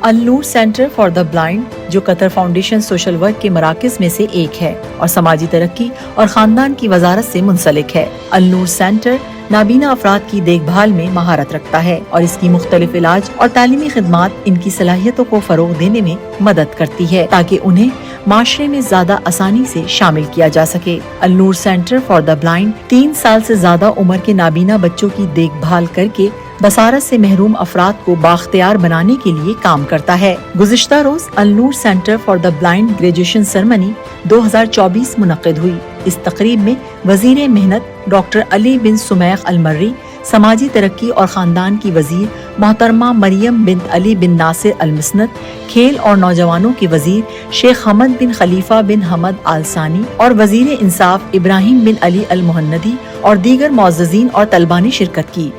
النور centre for the blind, جو قطر foundation social work کے مراکز میں سے ایک ہے اور سماجی ترقی اور خاندان کی وزارت سے منسلک ہے۔ النور سینٹر نابینا افراد کی دیکھ بھال میں مہارت رکھتا ہے اور اس کی مختلف علاج اور تعلیمی خدمات ان کی صلاحیتوں کو فروغ دینے میں مدد کرتی ہے تاکہ انہیں معاشرے میں زیادہ آسانی سے شامل کیا جا سکے۔ النور سینٹر فار دا بلائنڈ 3 سال سے زیادہ عمر کے نابینا بچوں کی دیکھ بھال کر کے بصارت سے محروم افراد کو بااختیار بنانے کے لیے کام کرتا ہے۔ گزشتہ روز النور centre for the blind graduation ceremony 2024 منعقد ہوئی۔ اس تقریب میں وزیر محنت ڈاکٹر علی بن سمیخ المری، سماجی ترقی اور خاندان کی وزیر محترمہ مریم بنت علی بن ناصر المسند، کھیل اور نوجوانوں کے وزیر شیخ حمد بن خلیفہ بن حمد آل ثانی اور وزیر انصاف ابراہیم بن علی المہندی اور دیگر معززین اور طلباء نے شرکت کی۔